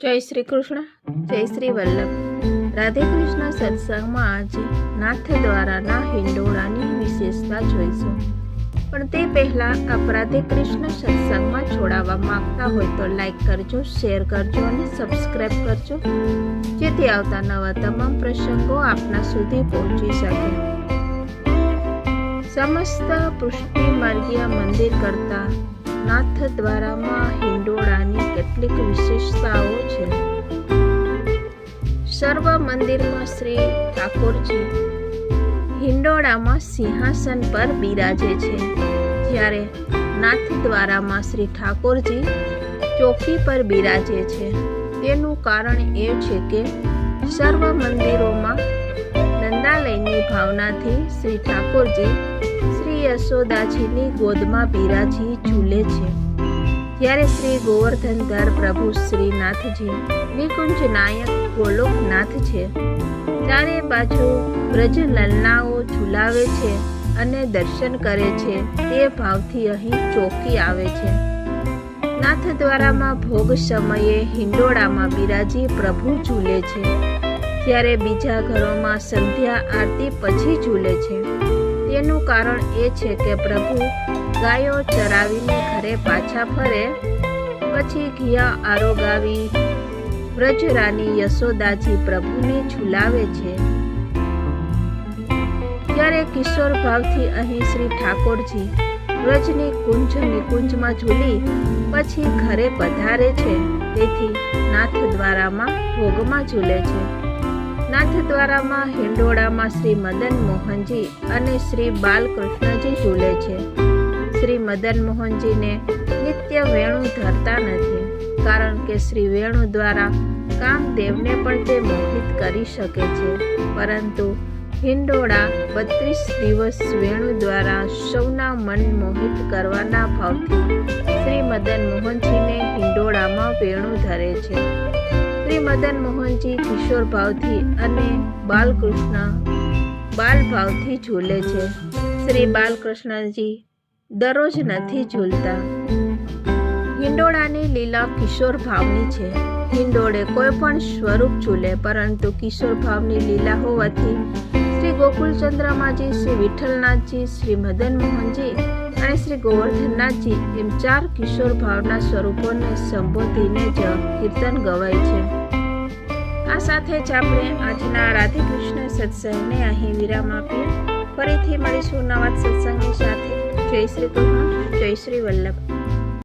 જય શ્રી કૃષ્ણ, જય શ્રી વલ્લભ. રાધે કૃષ્ણ સત્સંગમાં આજે નાથ દ્વારાના હિંડોળાની વિશેષતા જોઈશું. પણ તે પહેલાં આપ રાધે કૃષ્ણ સત્સંગમાં જોડાવા માંગતા હોય તો લાઈક કરજો, શેર કરજો અને સબસ્ક્રાઈબ કરજો, જેથી આવતા નવા તમામ પ્રસંગો આપના સુધી પહોંચી શકે. સમસ્ત પૃષ્ટિ માર્ગીય મંદિર કરતાં નાથ દ્વારામાં હિંડોળાની કેટલીક વિશેષતાઓ છે. સર્વ મંદિરમાં શ્રી ઠાકોરજી હિંડોળામાં સિંહાસન પર બિરાજે છે, જ્યારે નાથ દ્વારામાં શ્રી ઠાકોરજી ચોકી પર બિરાજે છે. તેનું કારણ એ છે કે સર્વ મંદિરોમાં નંદાલયની ભાવનાથી શ્રી ઠાકોરજી શ્રી યશોદાજીની ગોદમાં બિરાજી ઝૂલે છે, જ્યારે શ્રી ગોવર્ધનધર પ્રભુ શ્રી નાથજી નિકુંજ નાયક ગોલોકનાથ છે. ચારે બાજુ બ્રજલલનાઓ ઝુલાવે છે અને દર્શન કરે છે. તે ભાવથી અહીં ચોકી આવે છે. નાથ દ્વારામાં ભોગ સમયે હિંડોળામાં બિરાજી પ્રભુ ઝૂલે છે, જ્યારે બીજા ઘરોમાં સંધ્યા આરતી પછી ઝૂલે છે. તેનું કારણ એ છે કે પ્રભુ ગાયો ચરાવીને ઘરે પાછા ફરે પછી ઘિયા આરોગાવી વ્રજરાની યશોદાજી પ્રભુને ઝુલાવે છે. ત્યારે કિશોર ભાવથી અહીં શ્રી ઠાકોરજી વ્રજની કુંજ નિકુંજમાં ઝૂલી પછી ઘરે પધારે છે. તેથી નાથ દ્વારામાં ભોગમાં ઝૂલે છે. નાથ દ્વારામાં હિંડોળામાં શ્રી મદન મોહનજી અને શ્રી બાલકૃષ્ણજી ઝૂલે છે. શ્રી મદન મોહનજીને નિત્ય વેણુ ધરતા નથી, કારણ કે શ્રી વેણુ દ્વારા કામદેવને પણ તે મોહિત કરી શકે છે. પરંતુ હિંડોળા 32 દિવસ વેણુ દ્વારા સૌના મન મોહિત કરવાના ભાવથી શ્રી મદન મોહનજીને હિંડોળામાં વેણુ ધરે છે. શ્રી મદન મોહનજી કિશોર ભાવથી અને બાલકૃષ્ણ બાલ ભાવથી ઝૂલે છે. શ્રી બાલકૃષ્ણજી દરરોજ નથી ઝૂલતા. હિંડોળાની લીલા કિશોર ભાવની છે. હિંડોળે કોઈ પણ સ્વરૂપ ઝૂલે, પરંતુ કિશોર ભાવની લીલા હોવાથી શ્રી ગોકુલચંદ્રમાજી, શ્રી વિઠ્ઠલનાથજી, શ્રી મદન મોહનજી અને શ્રી ગોવર્ધનનાથજી એમ 4 કિશોર ભાવના સ્વરૂપોને સંબોધીને જ કીર્તન ગવાય છે. આ સાથે જ આપણે આજના રાધે કૃષ્ણ સત્સંગને અહીં વિરામ આપીએ. ફરીથી મળીશું નવા સત્સંગની સાથે. જય શ્રી કૃષ્ણ, જય શ્રી વલ્લભ.